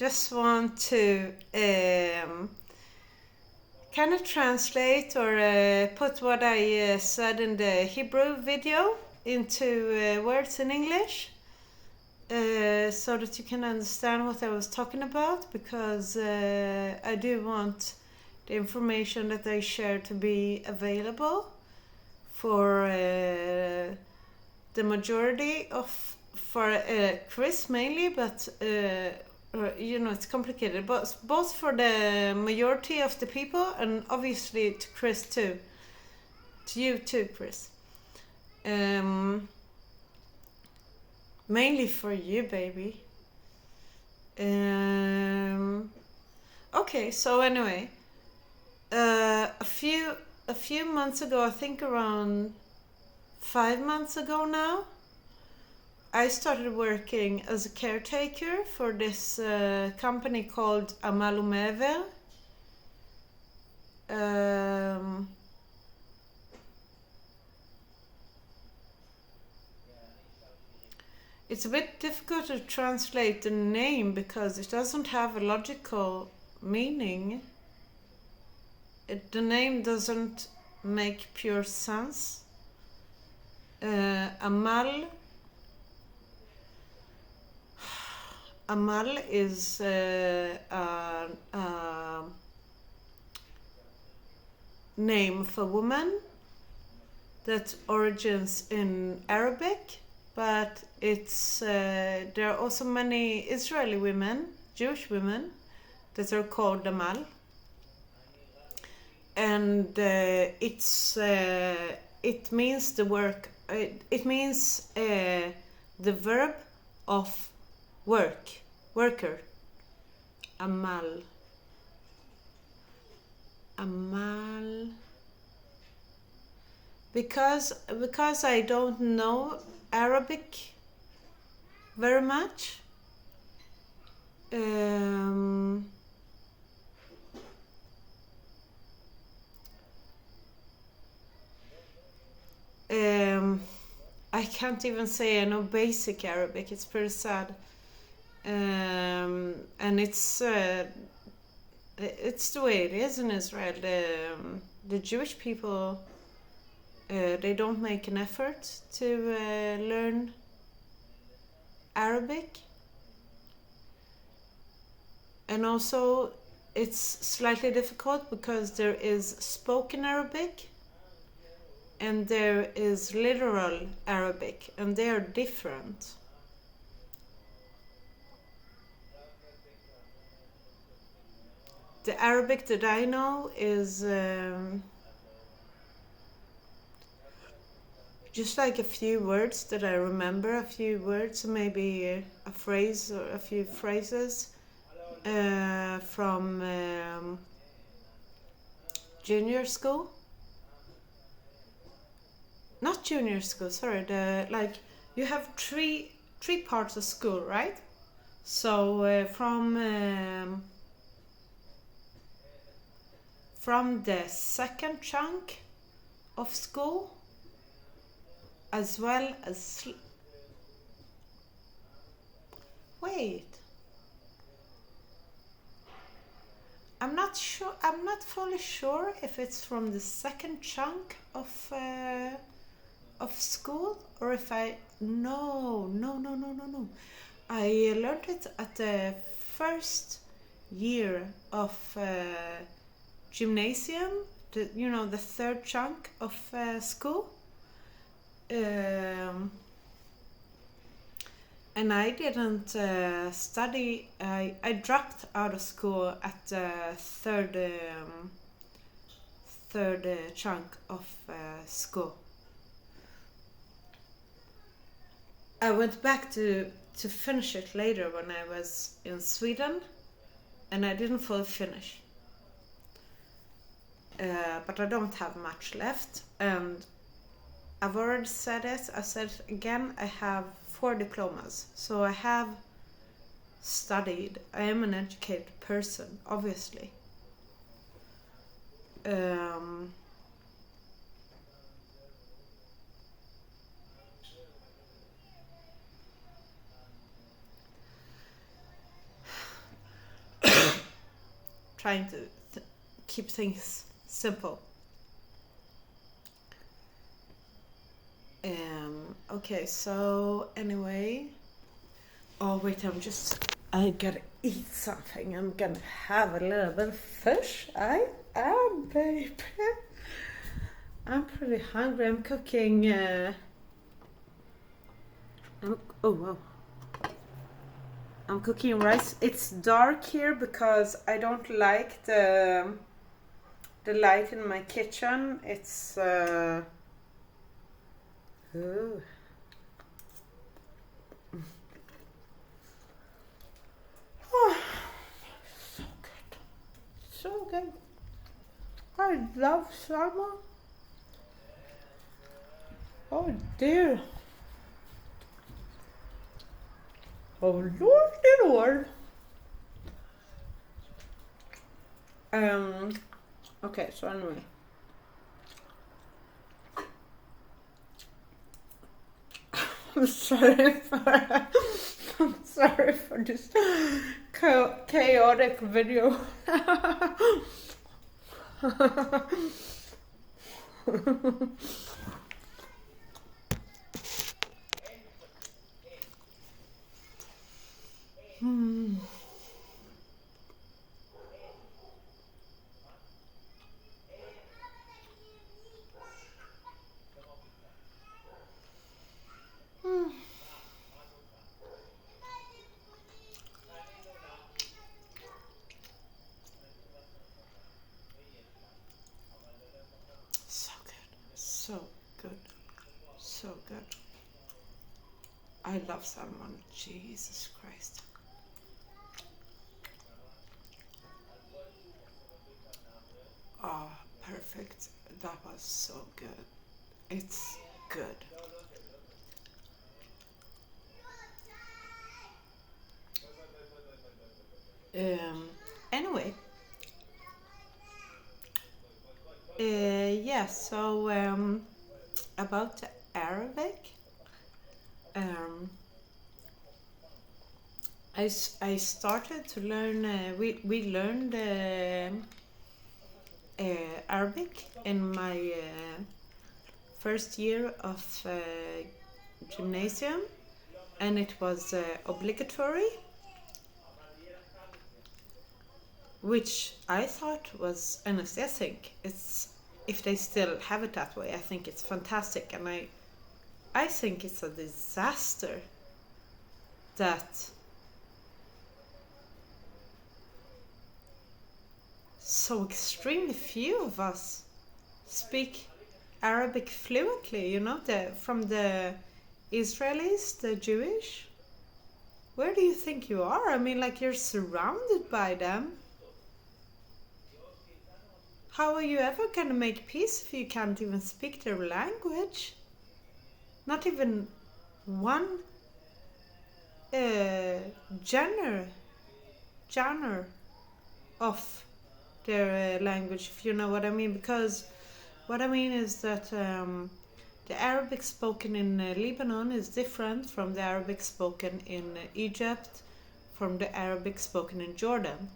just want to kind of translate or put what I said in the Hebrew video into words in English so that you can understand what I was talking about, because I do want the information that I share to be available for the majority of, for Chris mainly, but it's complicated, but both for the majority of the people and obviously to Chris too, to you too, Chris. Mainly for you, baby. Okay, so anyway, a few months ago, I think around 5 months ago now, I started working as a caretaker for this company called Amal Umever. It's a bit difficult to translate the name because it doesn't have a logical meaning. The name doesn't make pure sense. Amal is a name of a woman that origins in Arabic, but it's there are also many Israeli women, Jewish women, that are called Amal, and it means the work. It means the verb of worker. Amal. Because I don't know Arabic very much. I can't even say I know basic Arabic. It's pretty sad. And it's the way it is in Israel. The Jewish people, they don't make an effort to learn Arabic, and also it's slightly difficult because there is spoken Arabic and there is literal Arabic, and they are different. The Arabic that I know is just like a few words that I remember, a few words, maybe a phrase or a few phrases from junior school. Not junior school, sorry. You have three parts of school, right? So from the second chunk of school, as well as wait, I'm not fully sure if it's from the second chunk of school, or if no, I learned it at the first year of gymnasium, the third chunk of school. And I didn't study. I dropped out of school at the third chunk of school. I went back to finish it later when I was in Sweden, and I didn't fully finish. But I don't have much left, and I've already said it. I said it again. I have 4 diplomas, so I have studied. I am an educated person, obviously. trying to keep things simple. Okay, so anyway, oh wait, I gotta eat something. I'm gonna have a little bit of fish. I am, baby. I'm pretty hungry. I'm cooking. Oh wow. I'm cooking rice. It's dark here because I don't like the light in my kitchen. It's ooh. Oh, so good. So good. I love salmon. Oh dear. Oh lordy lord. Okay, so anyway. I'm sorry for this chaotic video. So good. So good. I love salmon. Jesus Christ. Oh, perfect. That was so good. It's good. Anyway. Yeah, so about the Arabic. I started to learn, we learned Arabic in my first year of gymnasium, and it was obligatory, which I thought was, honestly, I think it's, if they still have it that way, I think it's fantastic, and I think it's a disaster that so extremely few of us speak Arabic fluently, you know, from the Israelis, the Jewish. Where do you think you are? I mean, like, you're surrounded by them. How are you ever gonna make peace if you can't even speak their language? Not even one genre of their language, if you know what I mean. Because what I mean is that the Arabic spoken in Lebanon is different from the Arabic spoken in Egypt, from the Arabic spoken in Jordan.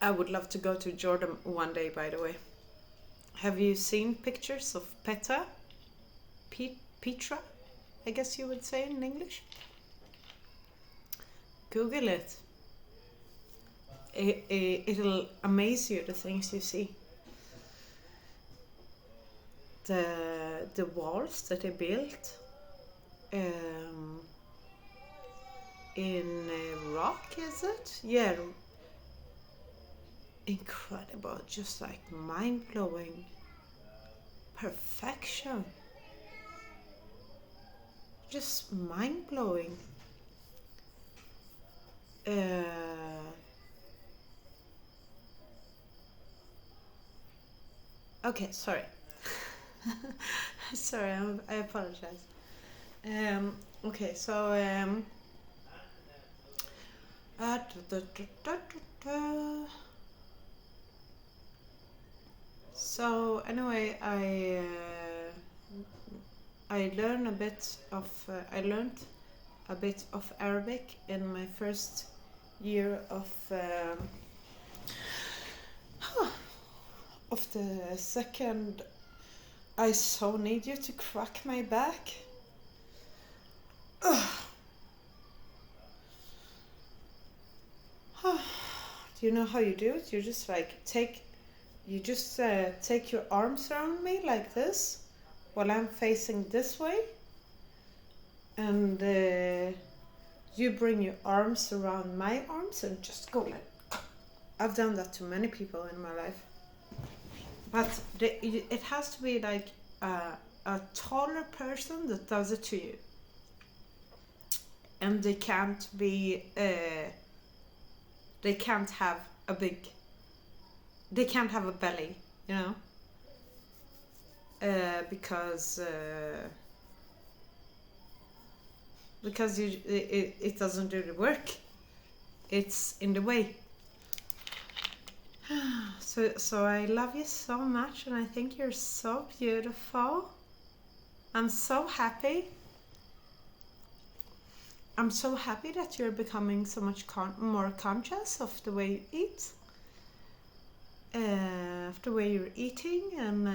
I would love to go to Jordan one day, by the way. Have you seen pictures of Petra? Petra, I guess you would say in English. Google it. It'll amaze you, the things you see. The walls that they built in rock, is it? Yeah. Incredible, just like mind-blowing perfection. Just mind-blowing. Okay, sorry. Sorry, I apologize. Okay, so So anyway, I learned I learned a bit of Arabic in my first year of the second. I so need you to crack my back. Do you know how you do it? You just like take your arms around me like this while I'm facing this way, and you bring your arms around my arms and just go like. I've done that to many people in my life, but it has to be like a taller person that does it to you, and they can't have a belly, you know, because it doesn't do the work. It's in the way. So I love you so much, and I think you're so beautiful. I'm so happy. I'm so happy that you're becoming so much more conscious of the way you eat, of the way you're eating, and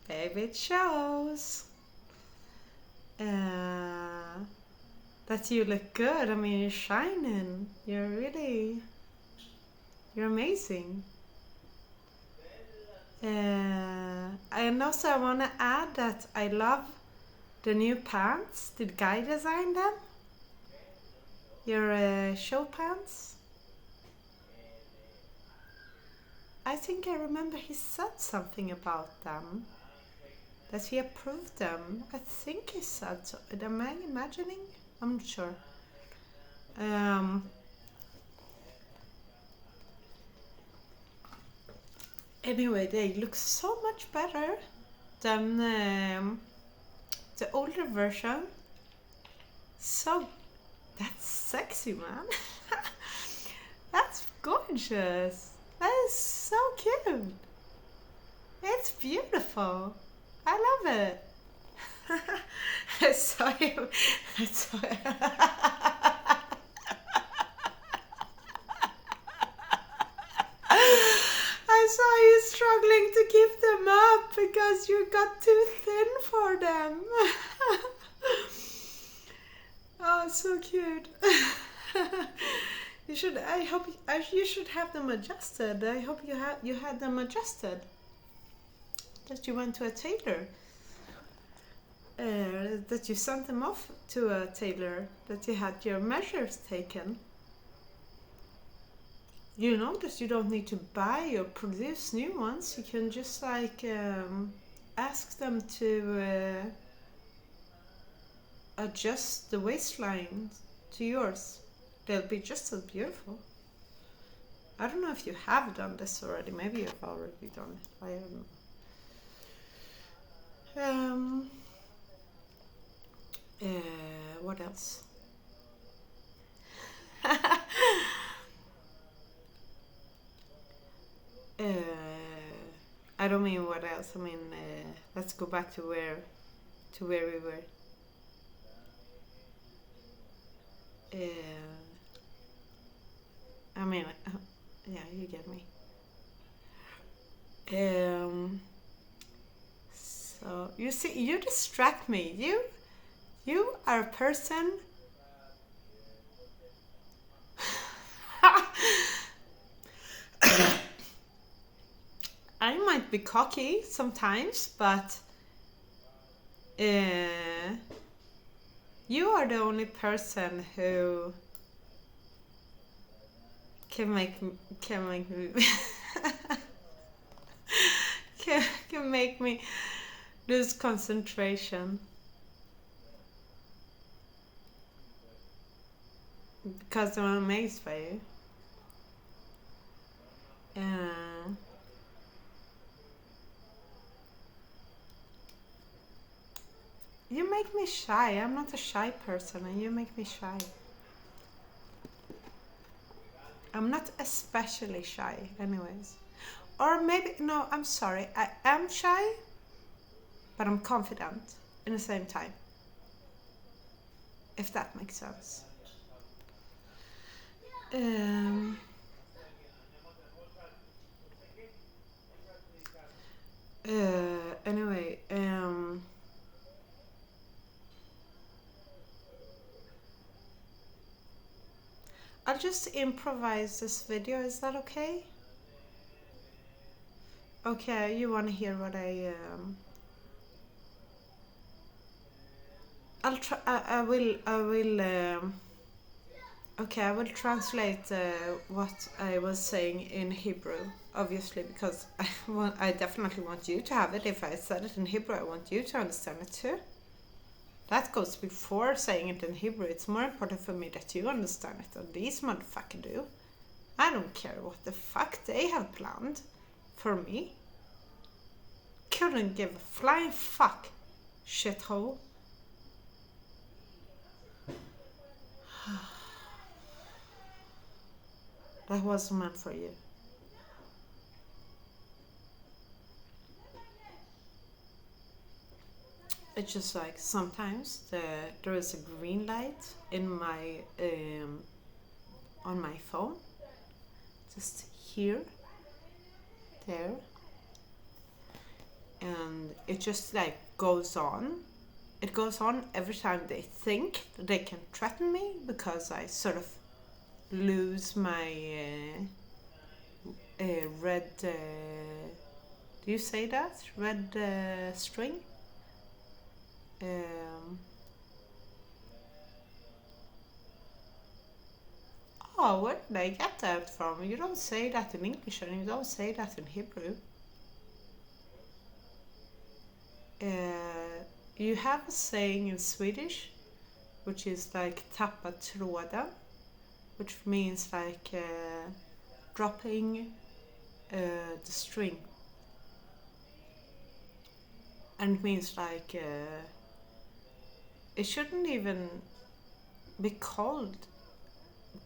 baby, it shows. That you look good. I mean, you're shining. You're amazing. And also I want to add that I love the new pants. Did Guy design them? Your show pants? I think I remember he said something about them. That he approved them. I think he said so. Am I imagining? I'm not sure. Anyway, they look so much better than the older version. So that's sexy, man. That's gorgeous. That is so cute. It's beautiful. I love it. I saw you. I saw you struggling to keep them up because you got too thin for them. Oh, so cute. You should have them adjusted. I hope you had them adjusted. That you went to a tailor. That you sent them off to a tailor. That you had your measures taken. You know that you don't need to buy or produce new ones. You can just like ask them to adjust the waistline to yours. They'll be just as beautiful. I don't know if you have done this already. Maybe you've already done it. I don't know. What else? I don't mean what else. I mean, let's go back to where we were. I mean, yeah, you get me. So you see, you distract me. You are a person. I might be cocky sometimes, but you are the only person who can make me can make me lose concentration because I'm amazed by you. You make me shy. I'm not a shy person, and you make me shy. I'm not especially shy, anyways. Or maybe, no, I'm sorry. I am shy, but I'm confident in the same time. If that makes sense. Um, anyway, I'll just improvise this video. Is that okay? Okay, you want to hear what I'll try. I will. Okay, I will translate what I was saying in Hebrew, obviously, because I definitely want you to have it. If I said it in Hebrew, I want you to understand it too. That goes before saying it in Hebrew. It's more important for me that you understand it than these motherfuckers do. I don't care what the fuck they have planned for me. Couldn't give a flying fuck, shithole. That wasn't meant for you. It's just like sometimes there is a green light in my on my phone, just here, there, and it just like goes on. It goes on every time they think that they can threaten me because I sort of lose my red. Do you say that? Red string? Oh, where did I get that from? You don't say that in English and you don't say that in Hebrew. You have a saying in Swedish, which is like tappa tråden, which means like dropping the string. And it means like it shouldn't even be called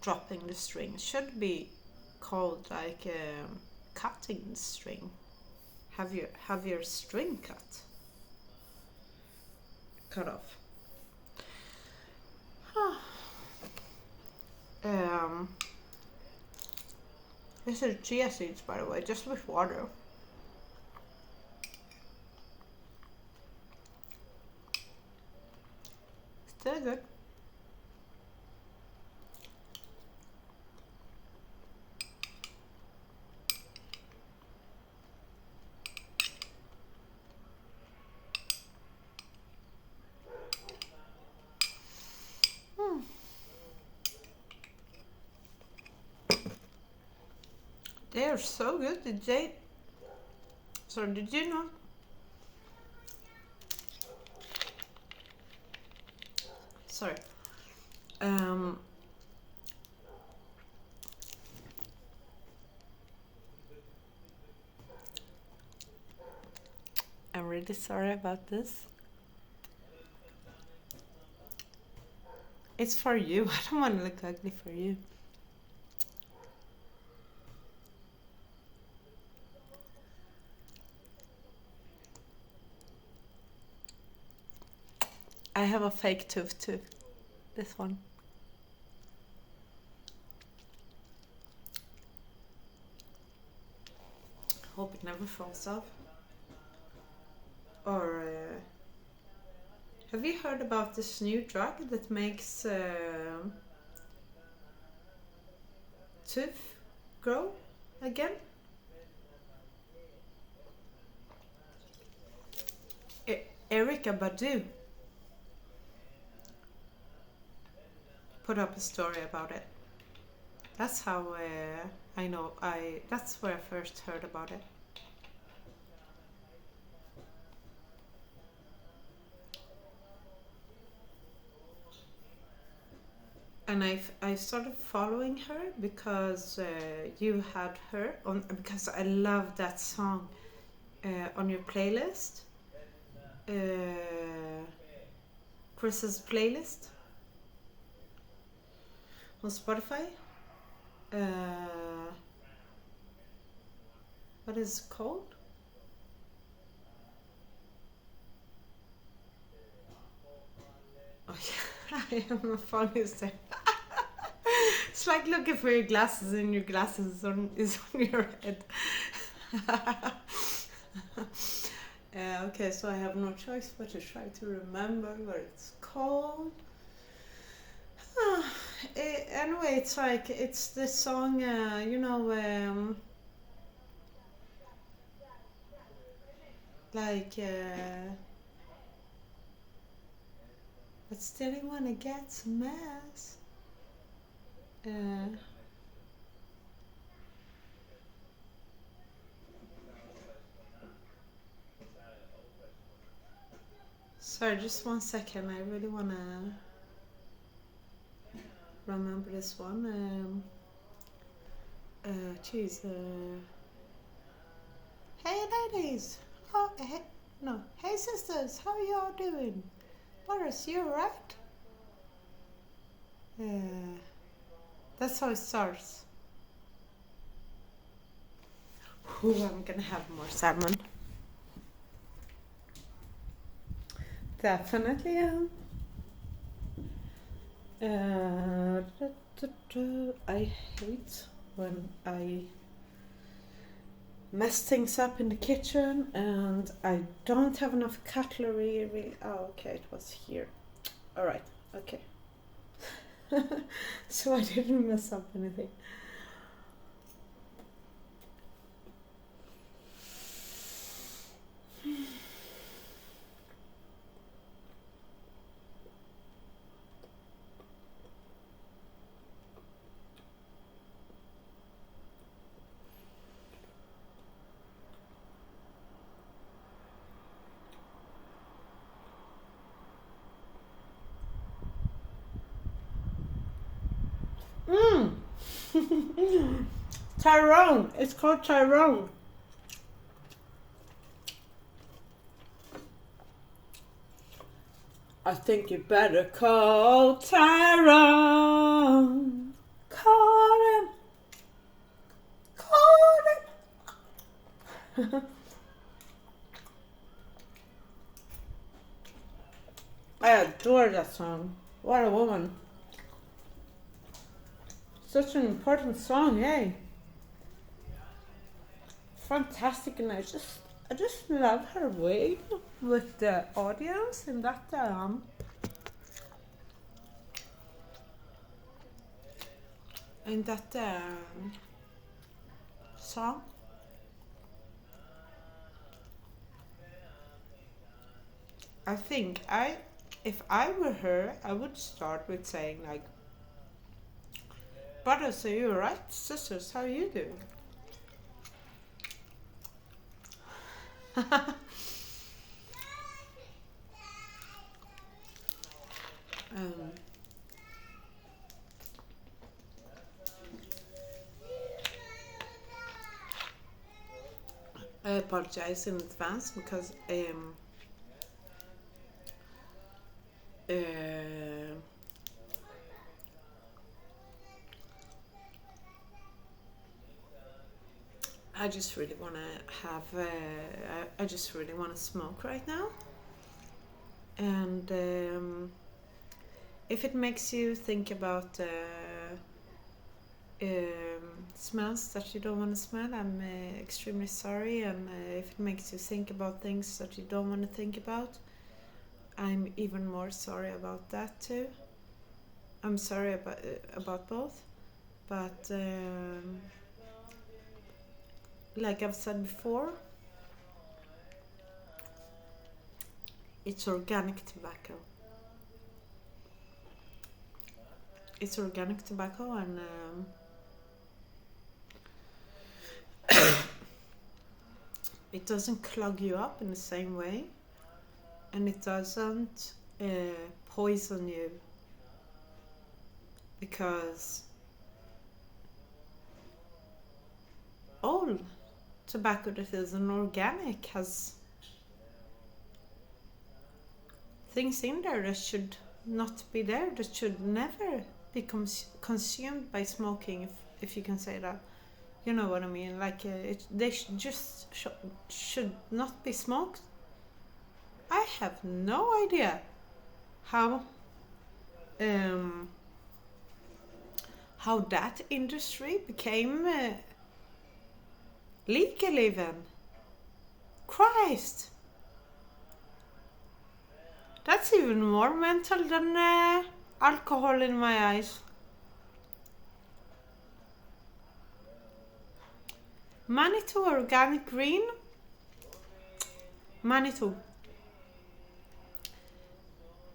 dropping the string. It should be called like cutting the string. Have your string cut off. This is chia seeds, by the way, just with water. Still good. They are so good. Did you know? Sorry. I'm really sorry about this. It's for you. I don't want to look ugly for you. I have a fake tooth too. This one. Hope it never falls off. Or have you heard about this new drug that makes tooth grow again? Erykah Badu put up a story about it. That's how I know. That's where I first heard about it. And I started following her because you had her on, because I love that song on your playlist, Chris's playlist on Spotify. What is it called? Oh, yeah. I am a funny thing. It's like looking for your glasses and your glasses is on your head. Okay, so I have no choice but to try to remember what it's called. Anyway, it's the song, but still you wanna get some ass. Sorry, just 1 second. I really wanna remember this one. Geez. Hey ladies. Oh, hey, no. Hey sisters. How y'all doing? Boris, you alright? That's how it starts. Ooh, I'm gonna have more salmon. Definitely am. I hate when I mess things up in the kitchen and I don't have enough cutlery. Really. Oh, okay, it was here. All right, okay. So I didn't mess up anything. Tyrone. It's called Tyrone. I think you better call Tyrone. Call him. Call him. I adore that song. What a woman. Such an important song, eh? Fantastic, and I just love her way with the audience in that song. I think if I were her, I would start with saying like, brothers, are you alright? Sisters, how are you doing? I apologize in advance because I just really want to have I just really want to smoke right now, and if it makes you think about smells that you don't want to smell, I'm extremely sorry, and if it makes you think about things that you don't want to think about, I'm even more sorry about that too. I'm sorry about both, but like I've said before, it's organic tobacco. It's organic tobacco, and it doesn't clog you up in the same way, and it doesn't poison you, because all tobacco that isn't organic has things in there that should not be there, that should never be consumed by smoking, if you can say that. You know what I mean? Like they should not be smoked. I have no idea how that industry became legal even. Christ, that's even more mental than alcohol in my eyes. Manitou Organic Green. Manitou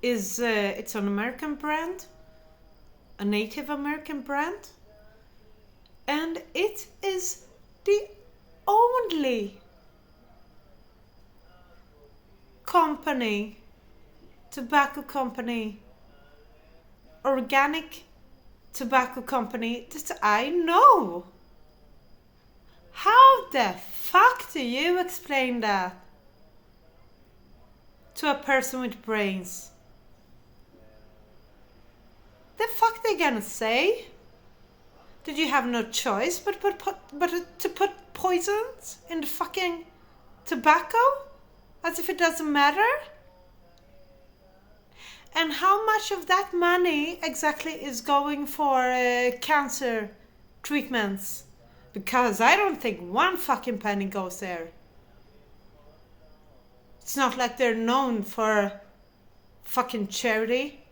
is it's an American brand, a Native American brand, and it is the only tobacco company, organic tobacco company that I know. How the fuck do you explain that to a person with brains? The fuck they gonna say? Did you have no choice but to put poisons in the fucking tobacco? As if it doesn't matter? And how much of that money exactly is going for cancer treatments? Because I don't think one fucking penny goes there. It's not like they're known for fucking charity.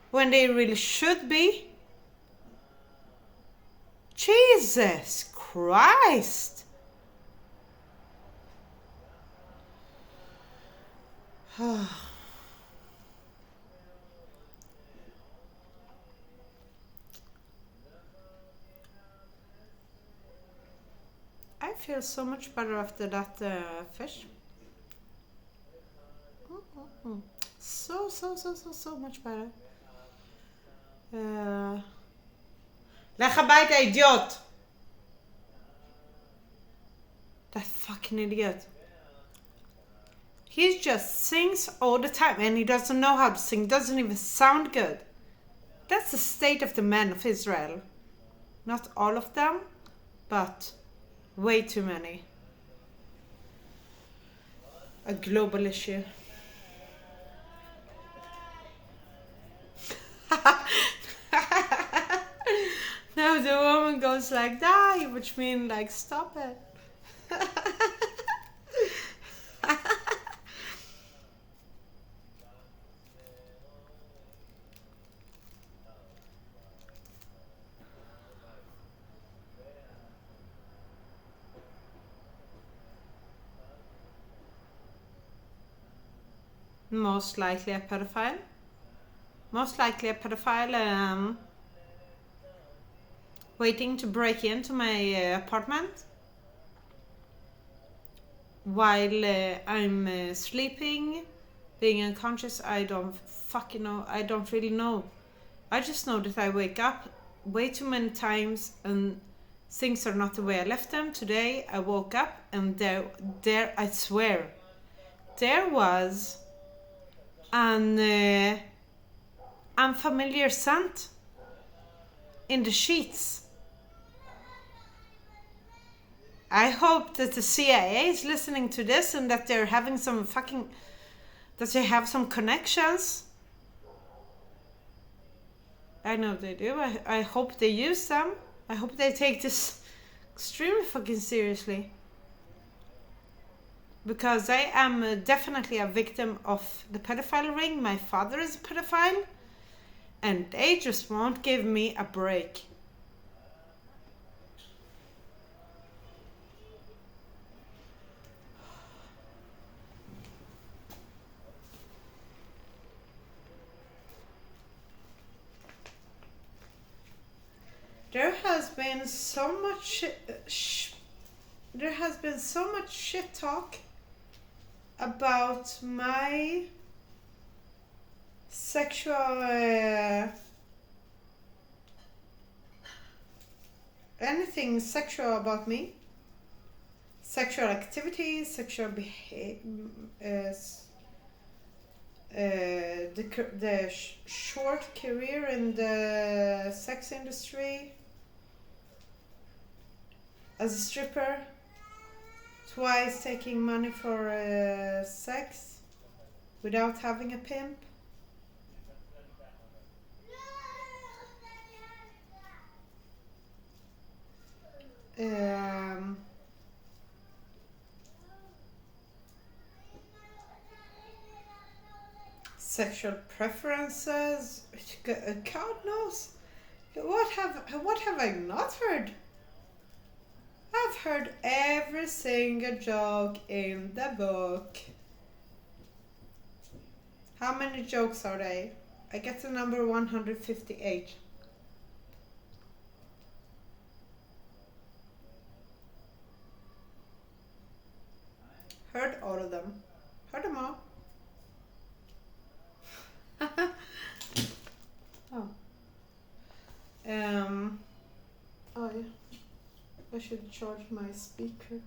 When they really should be. Jesus Christ. I feel so much better after that fish. So much better. Leg erbij, idiot! That fucking idiot. He just sings all the time and he doesn't know how to sing, doesn't even sound good. That's the state of the men of Israel. Not all of them, but way too many. A global issue. Now the woman goes like, die, which means like, stop it. Most likely a pedophile. Waiting to break into my apartment while I'm sleeping, being unconscious. I don't fucking know. I don't really know. I just know that I wake up way too many times and things are not the way I left them. Today I woke up and there I swear, there was an unfamiliar scent in the sheets. I hope that the CIA is listening to this and that they're having that they have some connections. I know they do. I hope they use them. I hope they take this extremely fucking seriously. Because I am definitely a victim of the pedophile ring. My father is a pedophile. And they just won't give me a break. There has been so much shit talk about my sexual anything sexual about me, sexual activities, sexual behavior, the short career in the sex industry as a stripper, twice taking money for sex without having a pimp. Um, Sexual preferences. God knows. What have I not heard? I've heard every single joke in the book. How many jokes are they? I get the number 158. Heard all of them. Heard them all. Oh. Oh yeah. I should charge my speaker.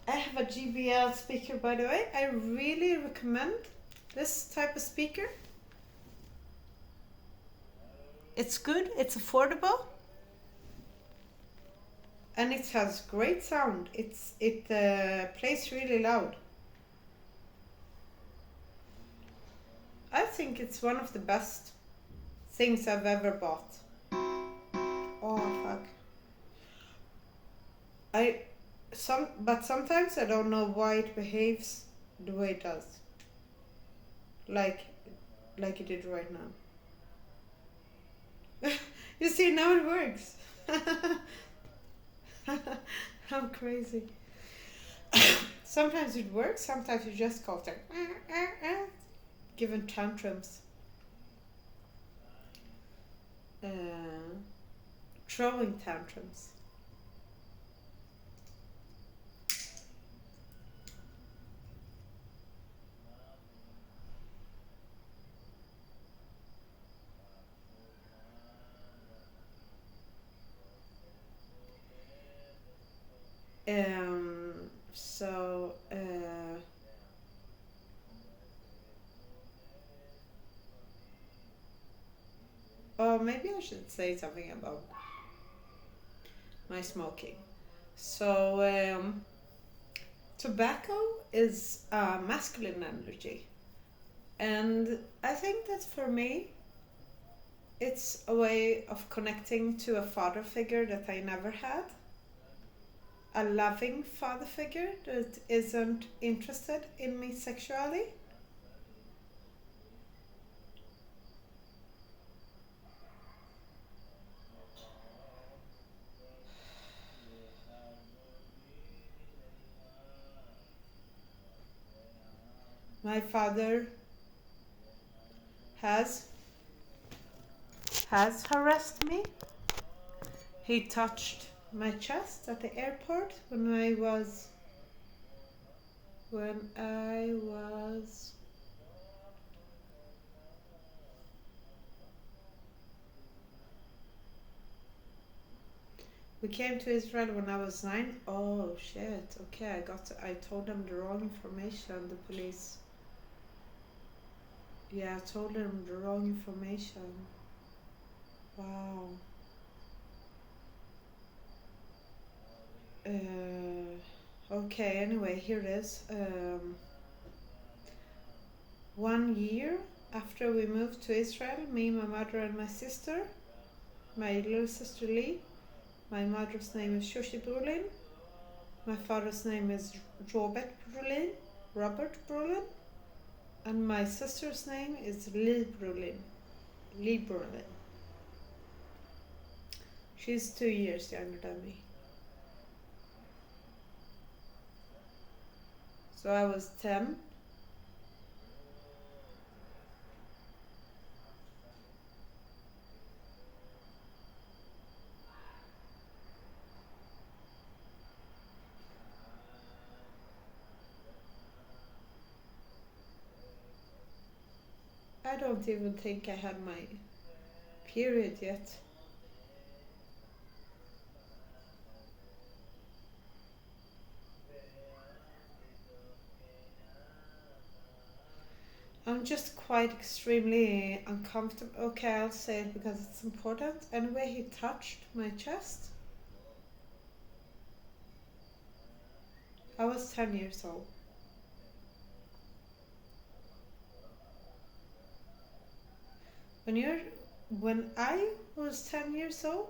I have a JBL speaker, by the way. I really recommend this type of speaker. It's good, it's affordable, and it has great sound. It plays really loud. I think it's one of the best things I've ever bought. Oh fuck. But sometimes I don't know why it behaves the way it does. Like it did right now. You see, now it works. I'm crazy. Sometimes it works, sometimes you just go there, giving tantrums. Throwing tantrums. So oh, maybe I should say something about my smoking. So tobacco is a masculine energy, and I think that for me it's a way of connecting to a father figure that I never had. A loving father figure that isn't interested in me sexually. My father has harassed me. He touched my chest at the airport when I was we came to Israel when I was 9. Oh shit. Okay, I told them the wrong information, the police. Yeah, I told them the wrong information. Wow. Okay, anyway, here it is. 1 year after we moved to Israel, me, my mother, and my sister, my little sister Lee. My mother's name is Shoshi Brolin. My father's name is Robert Brolin. And my sister's name is Lee Brolin. She's 2 years younger than me. So I was 10. I don't even think I had my period yet. I'm just quite extremely uncomfortable. Okay, I'll say it because it's important. Anyway, he touched my chest. I was 10 years old. When I was 10 years old,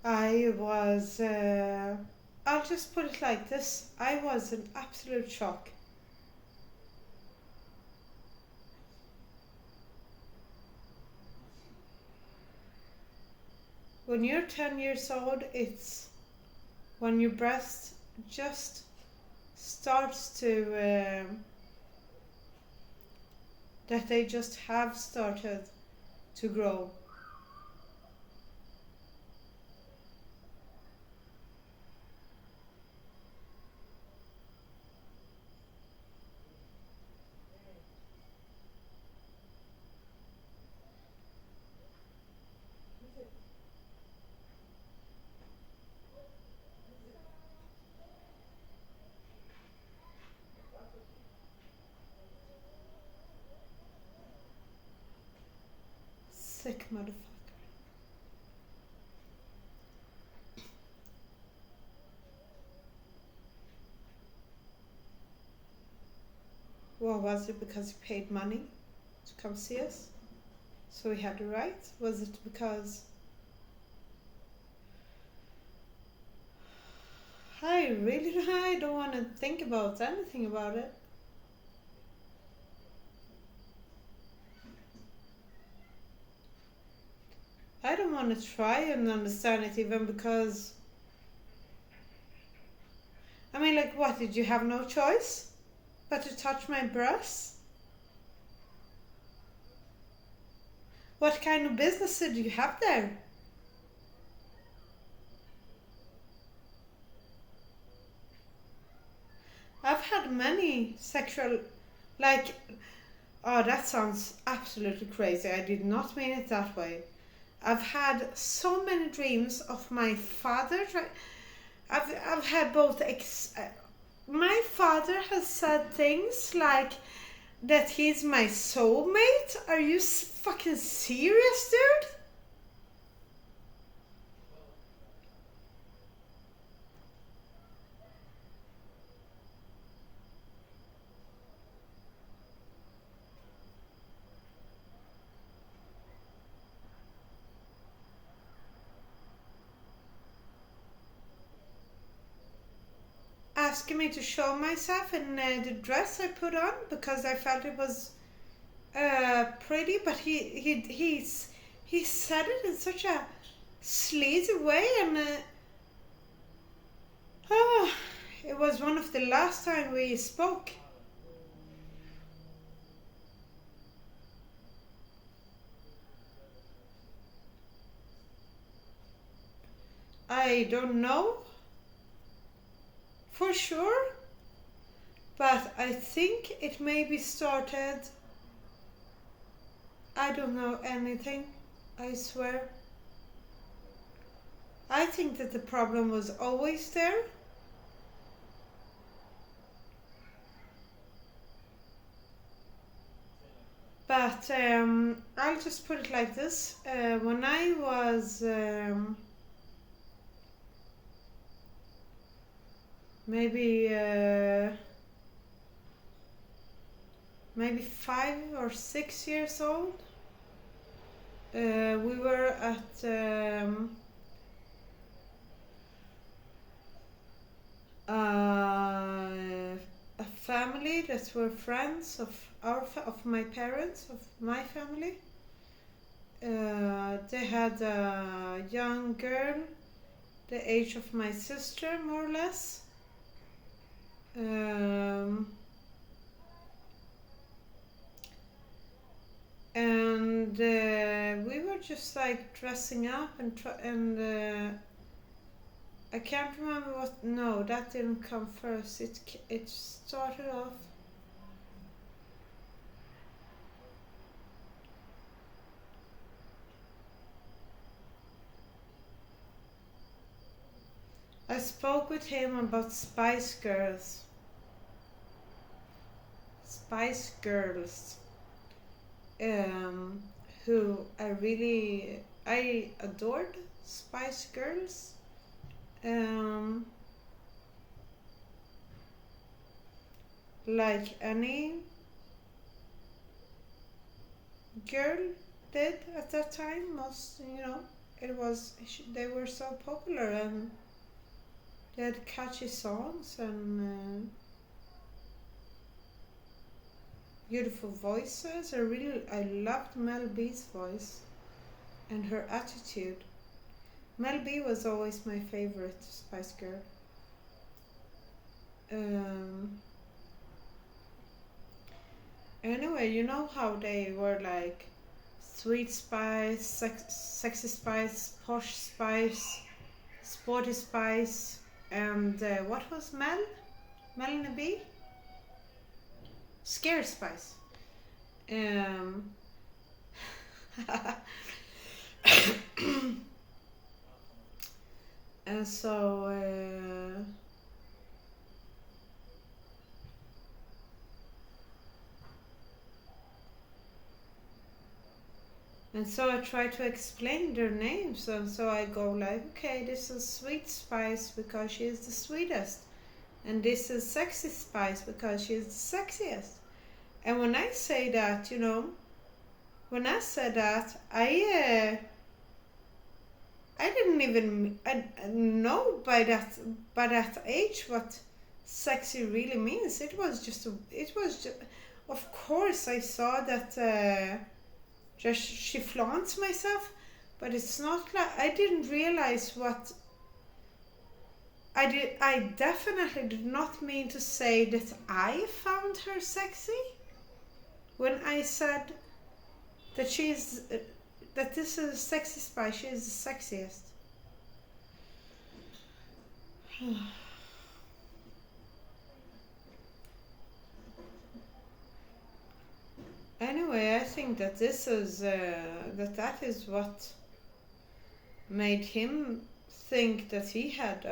I was, I'll just put it like this, I was in absolute shock. When you're 10 years old, it's when your breast just starts to, that they just have started to grow. Sick motherfucker. Well, was it because he paid money to come see us? So he had the right? Was it because I don't want to think about anything about it. I don't want to try and understand it even because, I mean, like, what, did you have no choice but to touch my breasts? What kind of business did you have there? I've had many sexual, like, oh, that sounds absolutely crazy. I did not mean it that way. I've had so many dreams of my father. I've had both. My father has said things like that he's my soulmate. Are you fucking serious, dude? Asking me to show myself in the dress I put on because I felt it was pretty, but he said it in such a sleazy way, and it was one of the last time we spoke. I don't know for sure, but I think it maybe started. I don't know anything, I swear. I think that the problem was always there. But I'll just put it like this. When I was maybe 5 or 6 years old, we were at a family that were friends of of my parents, of my family. They had a young girl, the age of my sister, more or less. And we were just like dressing up and I can't remember what. No, that didn't come first. It started off. spoke with him about Spice Girls. Spice Girls. Who I adored Spice Girls. Like any girl did at that time. Most, they were so popular and they had catchy songs and beautiful voices. I loved Mel B's voice and her attitude. Mel B was always my favorite Spice Girl. Anyway, you know how they were like Sweet Spice, Sexy Spice, Posh Spice, Sporty Spice, and what was Mel? Melanie B? Scare Spice. And so I try to explain their names, and so I go like, okay, this is Sweet Spice because she is the sweetest, and this is Sexy Spice because she is the sexiest. And when I say that, when I said that, I didn't even know by that age what sexy really means. It was just, of course I saw that just she flaunts myself, but it's not like I didn't realize what I definitely did not mean to say that I found her sexy when I said that she's that this is Sexy Spice. She is the sexiest. Anyway, I think that this is that is what made him think that he had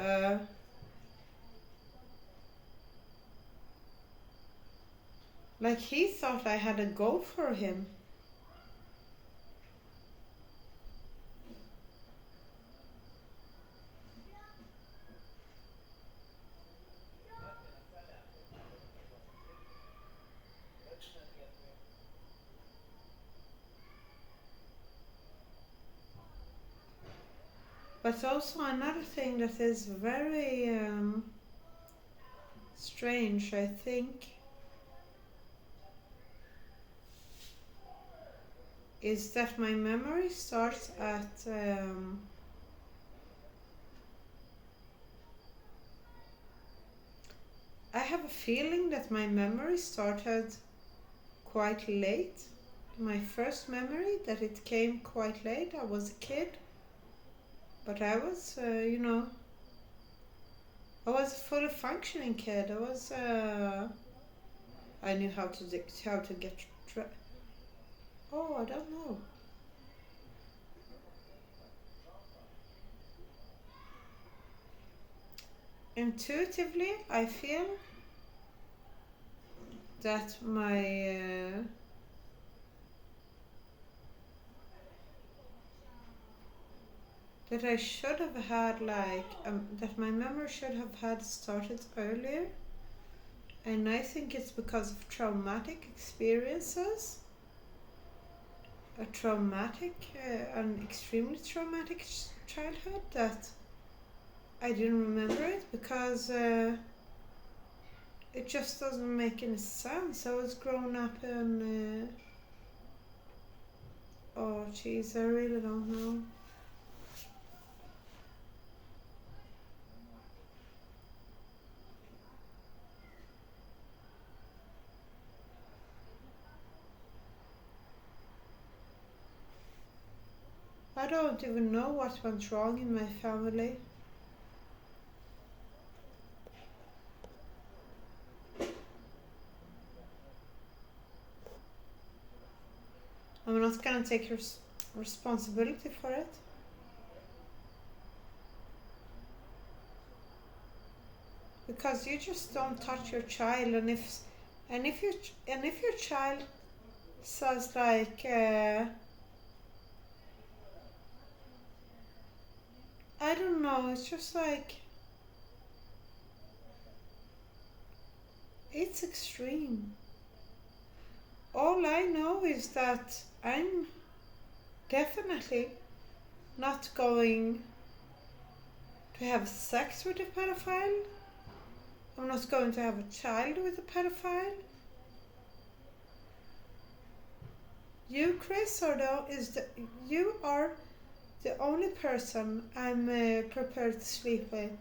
like he thought I had a go for him. But also another thing that is very strange, I think, is that my memory starts at I have a feeling that my memory started quite late. My first memory, that it came quite late. I was a kid, but I was, I was a fully functioning kid. I knew how to get. Oh, I don't know. Intuitively, I feel that that I should have had that my memory should have had started earlier, and I think it's because of traumatic experiences. An extremely traumatic childhood that I didn't remember it because it just doesn't make any sense. I was grown up in oh jeez, I really don't know. I don't even know what went wrong in my family. I'm not gonna take responsibility for it. because you just don't touch your child, and if your child says like I don't know, it's just like it's extreme. All I know is that I'm definitely not going to have sex with a pedophile. I'm not going to have a child with a pedophile. You, Chris, you are the only person I'm prepared to sleep with.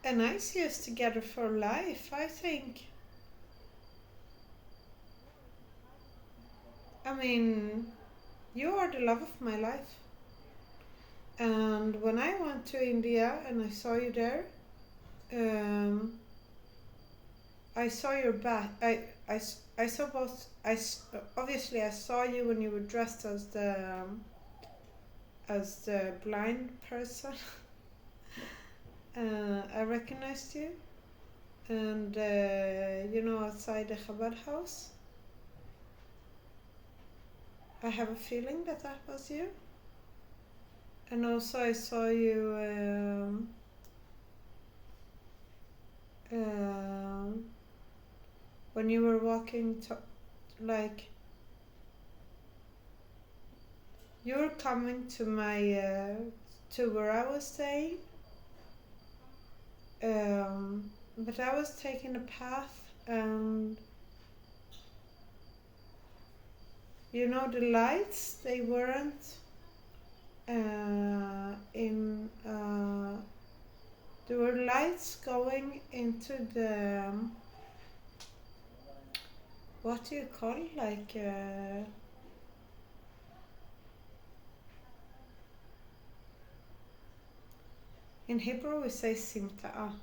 And I see us together for life, I think. I mean, you are the love of my life. And when I went to India and I saw you there, I saw your back. I saw both. Obviously I saw you when you were dressed as the blind person. I recognized you, and outside the Chabad house. I have a feeling that was you. And also I saw you when you were walking you were coming to my to where I was staying, but I was taking a path, and the lights, they weren't there were lights going into the what do you call it, in Hebrew we say simta'a.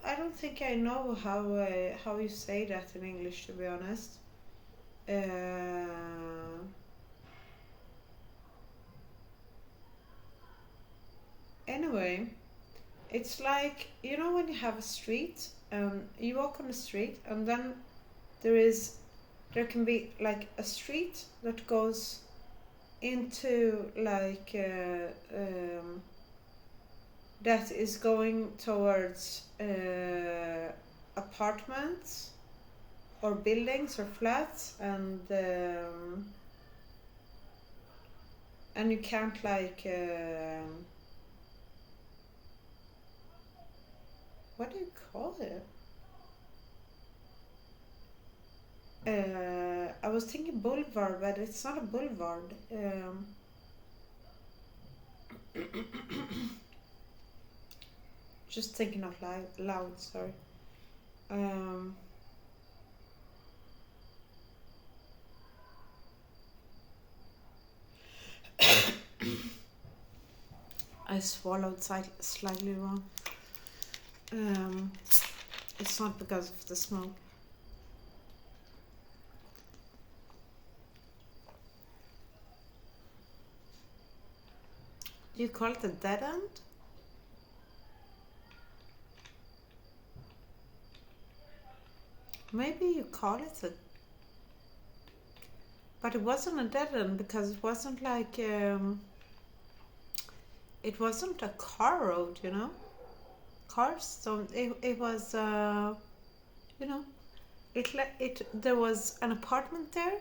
I don't think I know how you say that in English, to be honest. Anyway, it's like when you have a street, you walk on the street, and then there can be like a street that goes into that is going towards apartments or buildings or flats, and you can't what do you call it? I was thinking boulevard, but it's not a boulevard. Just thinking out loud, sorry. I swallowed slightly wrong. It's not because of the smoke. Do you call it a dead end? Maybe you call it but it wasn't a dead end, because it wasn't it wasn't a car road, Cars don't. It was there was an apartment there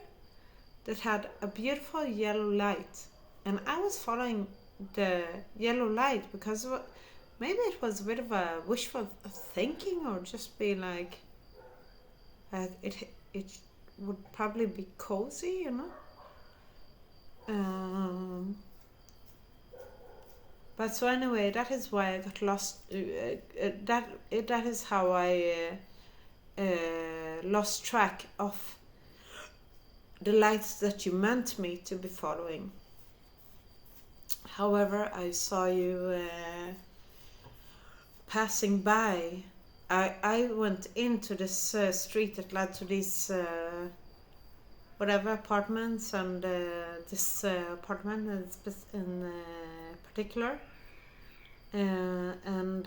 that had a beautiful yellow light, and I was following the yellow light because maybe it was a bit of a wishful thinking, or just being like it would probably be cozy, But so anyway, that is why I got lost. That is how I lost track of the lights that you meant me to be following. However, I saw you passing by. I went into this street that led to these whatever apartments, and this apartment in particular, and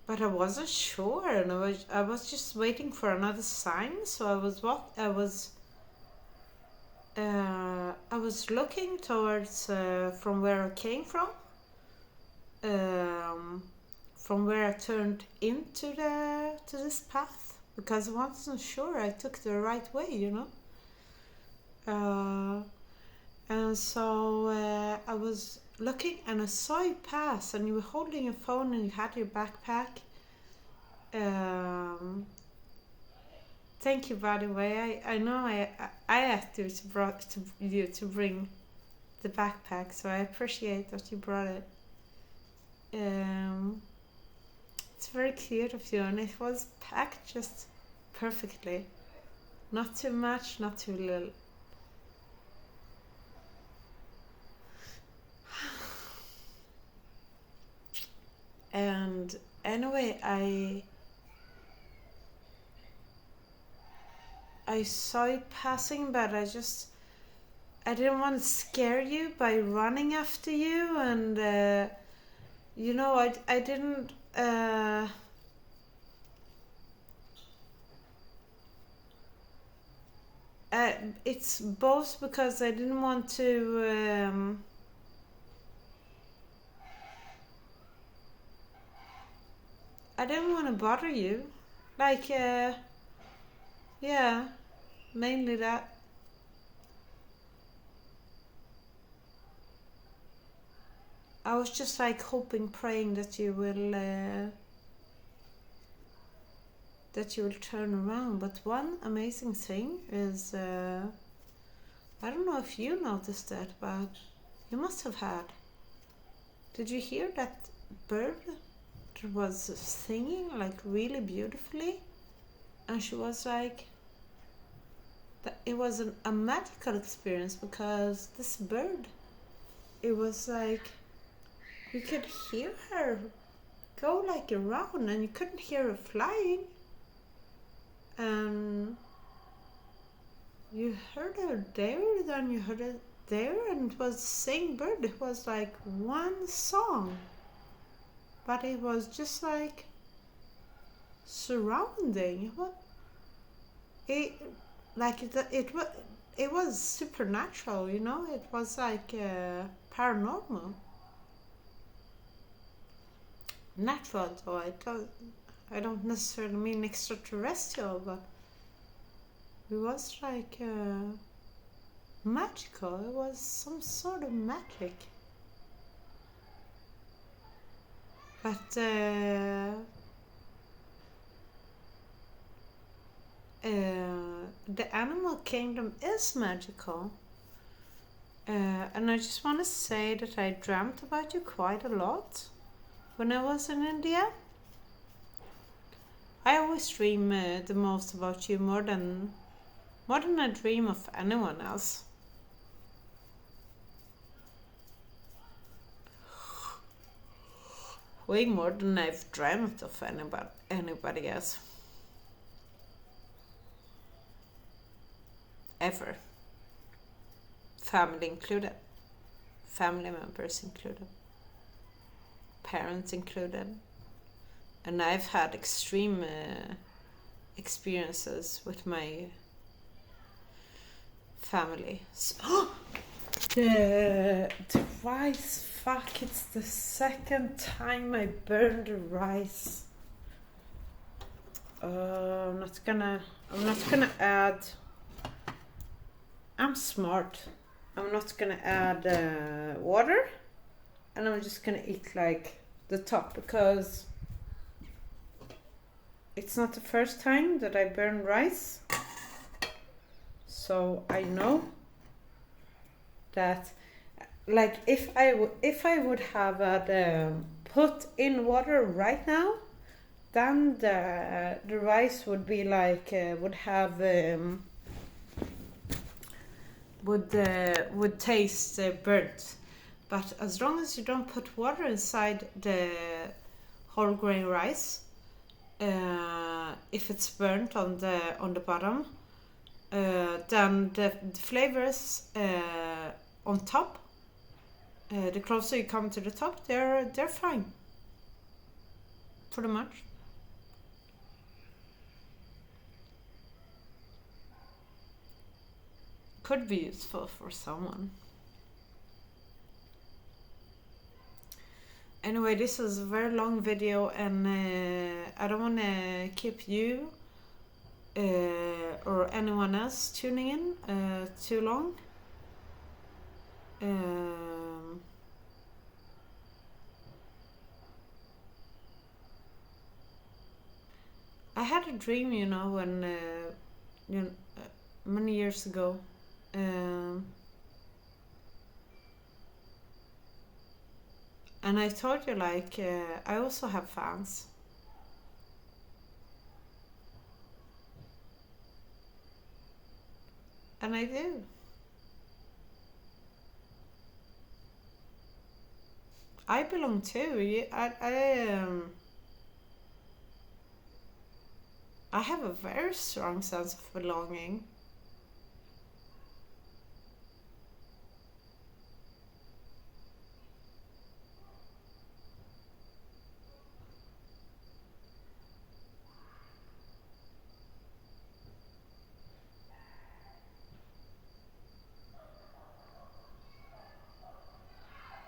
but I wasn't sure, and I was just waiting for another sign. So I was looking towards from where I came from where I turned into to this path, because I wasn't sure I took the right way, and so I was looking, and I saw you pass, and you were holding your phone, and you had your backpack. Thank you, by the way. I know I asked you to bring the backpack, so I appreciate that you brought it. It's very cute of you, and it was packed just perfectly. Not too much, not too little. And anyway, I saw you passing, but I didn't want to scare you by running after you, and I didn't it's both because I didn't want to I didn't want to bother you, like yeah, mainly that. I was just like hoping, praying that you will turn around. But one amazing thing is, I don't know if you noticed that, but you must have had. Did you hear that bird that was singing like really beautifully? And she was like, it was a magical experience, because this bird, it was like, you could hear her go like around, and you couldn't hear her flying. And you heard her there, then you heard it there, and it was the same bird. It was like one song, but it was just like surrounding. It was supernatural, It was like paranormal. Natural, though I don't necessarily mean extraterrestrial, but it was like magical. It was some sort of magic. But the animal kingdom is magical. And I just want to say that I dreamt about you quite a lot when I was in India. I always dream the most about you, more than I dream of anyone else. Way more than I've dreamt of anybody else. Ever. Family included. Family members included. Parents included. And I've had extreme experiences with my family. The rice, fuck, it's the second time I burned the rice. I'm not gonna add, I'm smart. I'm not gonna add water, and I'm just gonna eat like the top, because it's not the first time that I burn rice. So I know that, like, if I would have put in water right now, then the rice would be like would have would taste burnt. But as long as you don't put water inside the whole grain rice, if it's burnt on the bottom, then the flavors on top, the closer you come to the top, they're fine, pretty much. Could be useful for someone. Anyway, this was a very long video, and I don't want to keep you or anyone else tuning in too long. I had a dream, when many years ago. And I told you, like, I also have fans. And I do. I belong too. I have a very strong sense of belonging.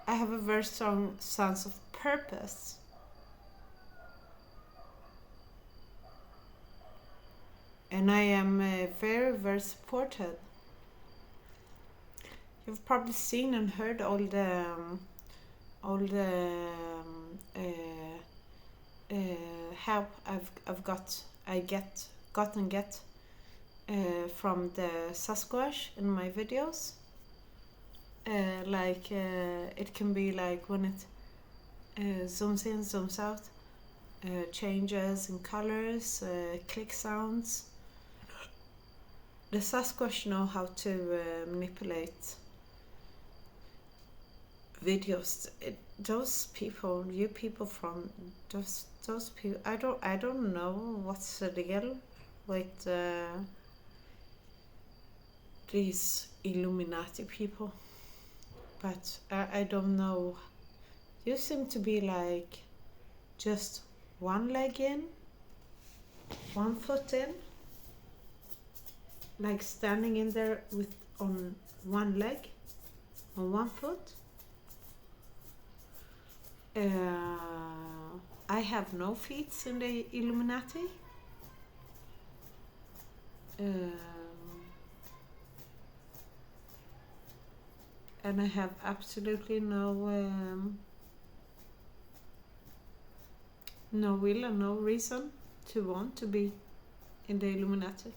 I have a very strong sense of purpose. And I am very, very supported. You've probably seen and heard all the help I've got from the Sasquatch in my videos. It can be like when it zooms in, zooms out, changes in colors, click sounds. The Sasquatch know how to manipulate videos. Those people, you people from those people, I don't know what's the deal with these Illuminati people, but I don't know. You seem to be like just one leg in, one foot in, like standing in there with on one leg, on one foot. I have no feet in the Illuminati. And I have absolutely no will and no reason to want to be in the Illuminati.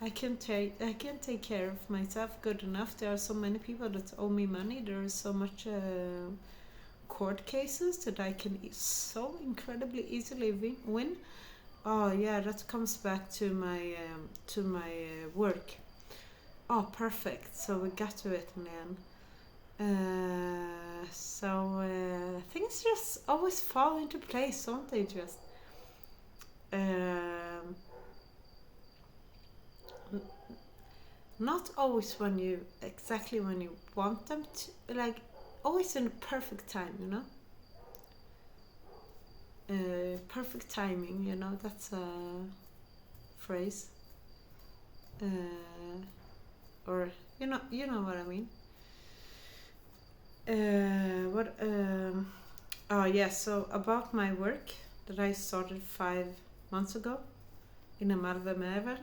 I can take care of myself good enough. There are so many people that owe me money. There is so much court cases that I can so incredibly easily win. Oh yeah, that comes back to my work. Oh, perfect. So we got to it in the end. Things just always fall into place, don't they? Just not always exactly when you want them to, like always in the perfect time, perfect timing, that's a phrase, or you know what I mean. So about my work that I started 5 months ago in a Malve Mever.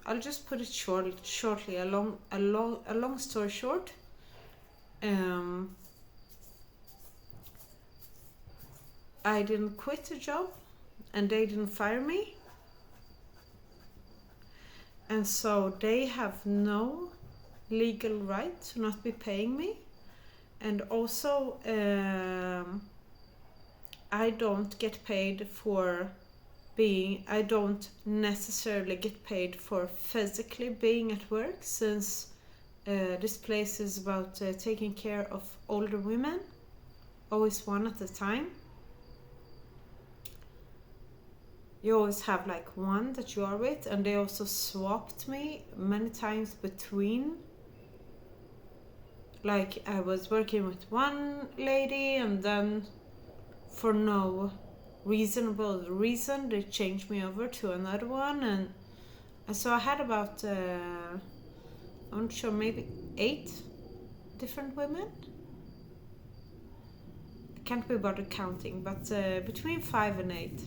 I'll just put it shortly. A long story short. I didn't quit the job, and they didn't fire me, and so they have no legal right to not be paying me, and also I don't necessarily get paid for physically being at work, since this place is about taking care of older women, always one at a time. You always have like one that you are with, and they also swapped me many times between. Like, I was working with one lady, and then for no reasonable reason they changed me over to another one, and so I had about I'm not sure, maybe 8 different women. I can't be bothered counting, but between 5 and 8.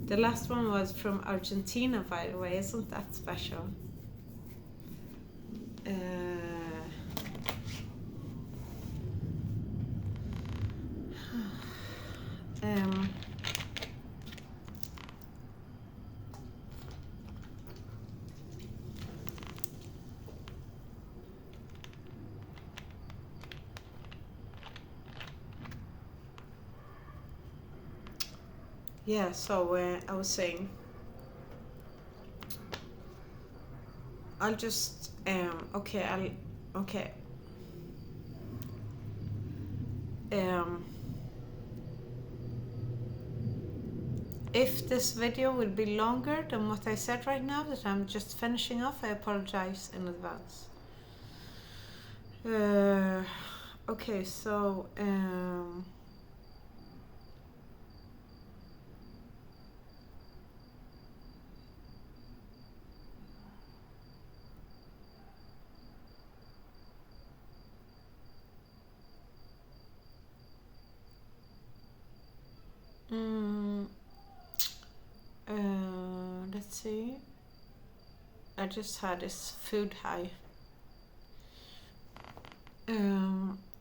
The last one was from Argentina, by the way. Isn't that special? Yeah, so I was saying, I'll just if this video will be longer than what I said right now, that I'm just finishing off, I apologize in advance. Okay, so let's see. I just had this food high.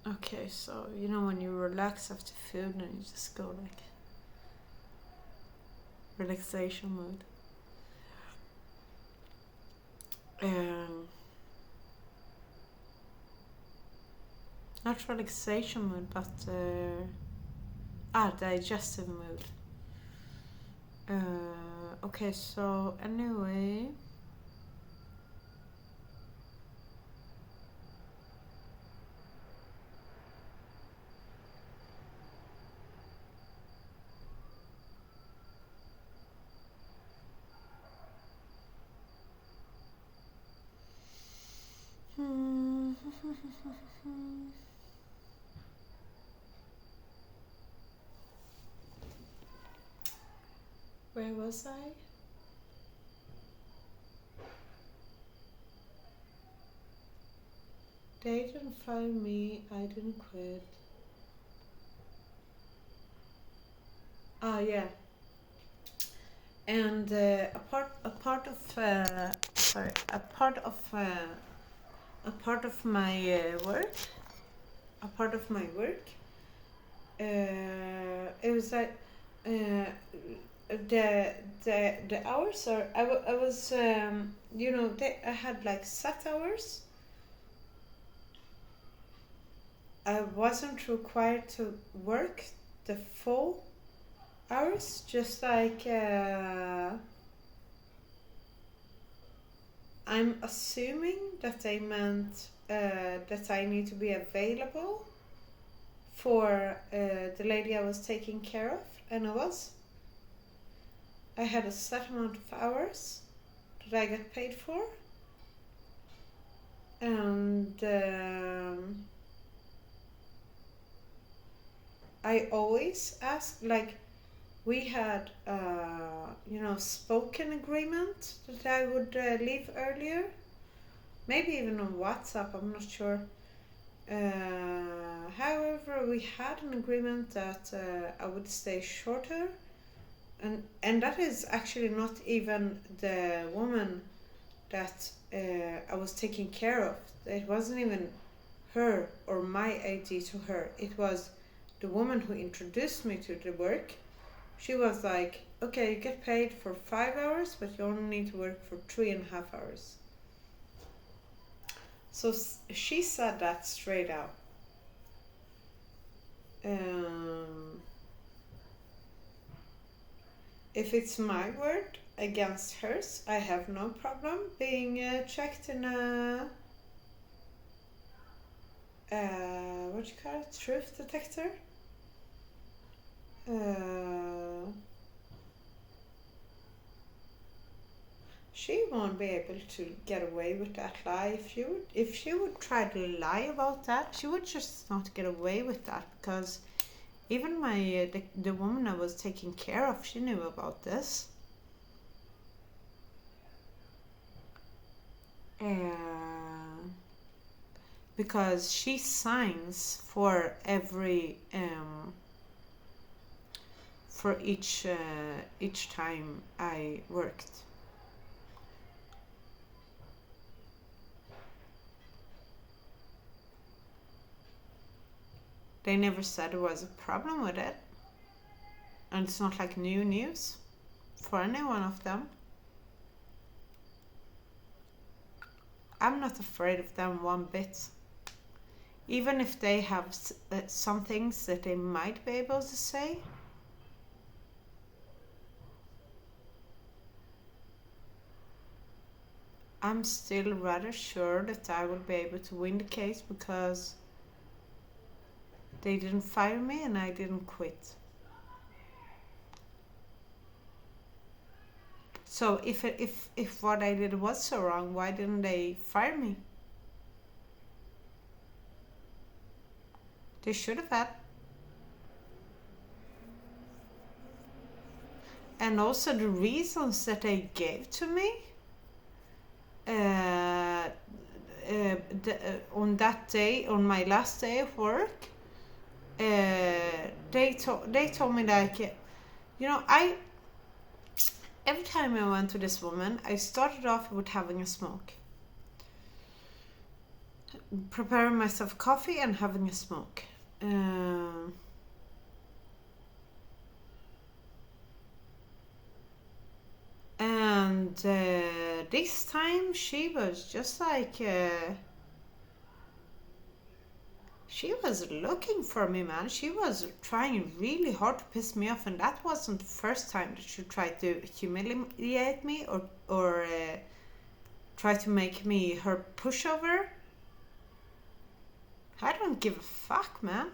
Okay, so you know when you relax after food and you just go like relaxation mode. Not relaxation mood, but digestive mood. Okay, so anyway. Where was I? They didn't fire me, I didn't quit. Yeah. And a part of my work, it was like the hours are I was I had like set hours. I wasn't required to work the full hours, just like I'm assuming that they meant that I need to be available for the lady I was taking care of, and I had a set amount of hours that I got paid for, and I always ask, like, we had spoken agreement that I would leave earlier, maybe even on WhatsApp, I'm not sure. However, we had an agreement that I would stay shorter, and that is actually not even the woman that I was taking care of. It wasn't even her or my ID to her. It was the woman who introduced me to the work. She was like, okay, you get paid for 5 hours, but you only need to work for 3.5 hours. So she said that straight out. If it's my word against hers, I have no problem being checked in a what do you call it? Truth detector. She won't be able to get away with that lie. If she would try to lie about that, she would just not get away with that, because even the woman I was taking care of, she knew about this. Because she signs for every for each time I worked. They never said there was a problem with it, and it's not like new news for any one of them. I'm not afraid of them one bit. Even if they have some things that they might be able to say. I'm still rather sure that I will be able to win the case, because they didn't fire me and I didn't quit. So if what I did was so wrong, why didn't they fire me? They should have had. And also the reasons that they gave to me on that day, on my last day of work, they told me, like, every time I went to this woman, I started off with having a smoke, preparing myself coffee and having a smoke. And this time she was just like, she was looking for me, man. She was trying really hard to piss me off, and that wasn't the first time that she tried to humiliate me or try to make me her pushover. I don't give a fuck, man.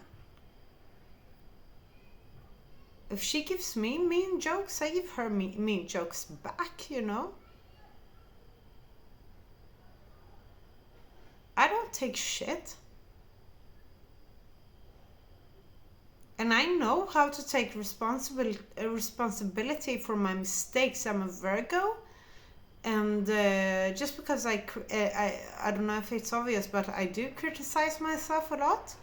If she gives me mean jokes, I give her mean jokes back, I don't take shit. And I know how to take responsibility for my mistakes. I'm a Virgo. And just because I don't know if it's obvious, but I do criticize myself a lot.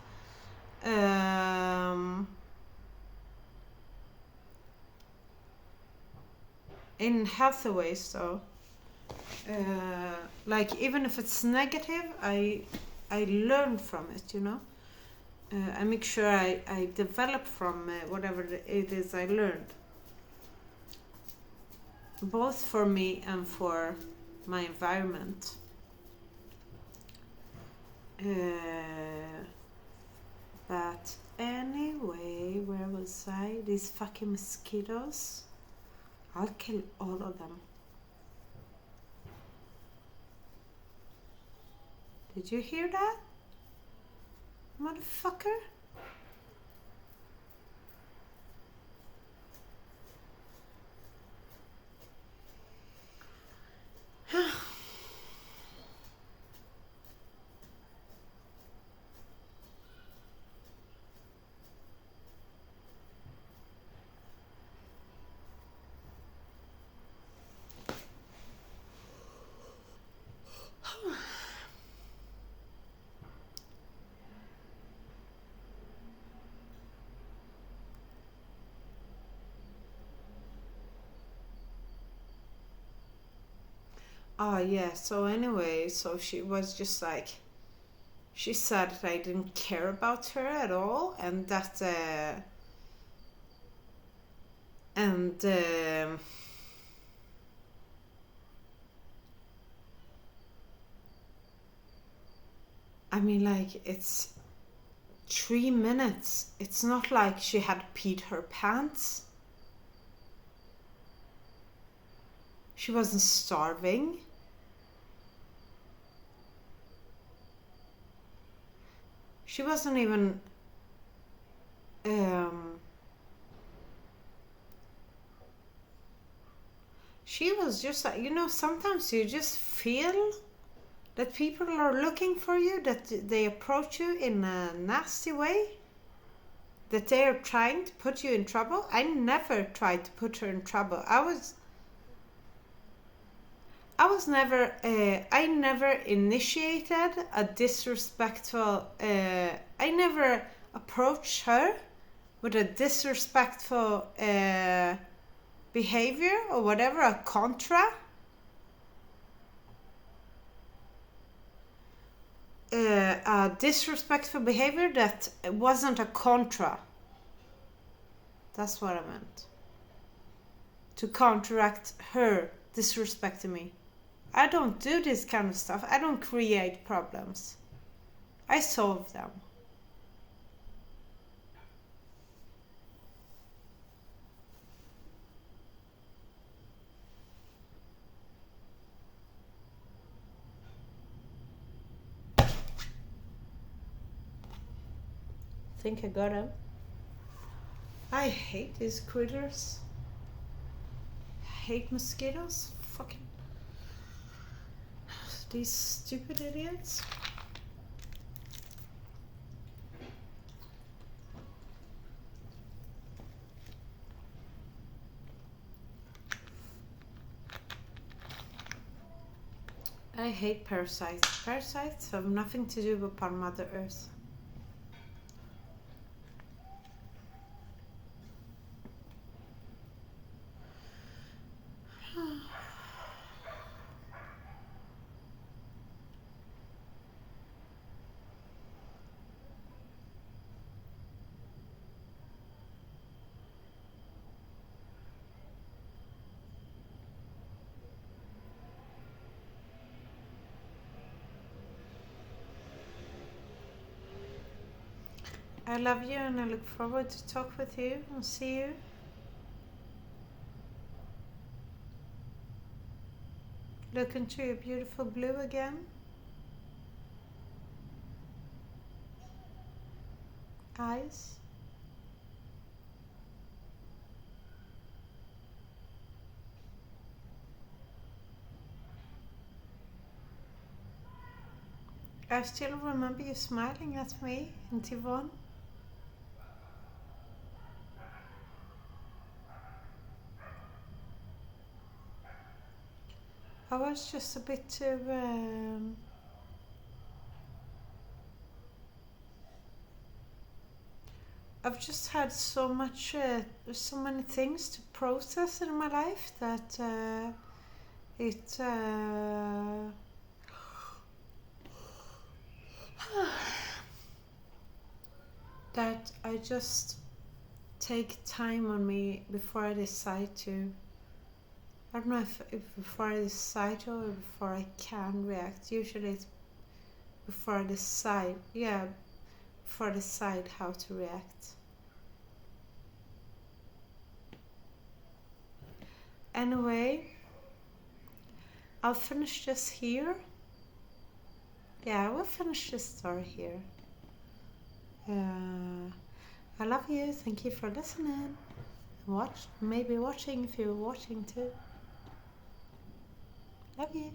In healthy ways, though. Like, even if it's negative, I learn from it, I make sure I develop from whatever it is I learned. Both for me and for my environment. But anyway, where was I? These fucking mosquitoes. I'll kill all of them. Did you hear that? Motherfucker? Oh yeah, so anyway, so she was just like, she said that I didn't care about her at all, and that I mean, like, it's 3 minutes. It's not like she had peed her pants. She wasn't starving. She wasn't even she was just like, sometimes you just feel that people are looking for you, that they approach you in a nasty way, that they are trying to put you in trouble. I never tried to put her in trouble. I never initiated a disrespectful, I never approached her with a disrespectful behavior or whatever, a contra. A disrespectful behavior that wasn't a contra. That's what I meant. To counteract her disrespecting me. I don't do this kind of stuff. I don't create problems. I solve them. Think I got him. I hate these critters. I hate mosquitoes. Fucking these stupid idiots. I hate parasites. Parasites have nothing to do upon Mother Earth. I love you and I look forward to talk with you and see you. Look into your beautiful blue again. Eyes. I still remember you smiling at me in Tivon. I was just a bit too I've just had so many things to process in my life that that I just take time on me before I decide to. I don't know if before I decide to or before I can react. Usually it's before I decide. Yeah, before I decide how to react. Anyway, I'll finish this here. Yeah, I will finish this story here. I love you. Thank you for listening. Maybe watching if you're watching too. Love you.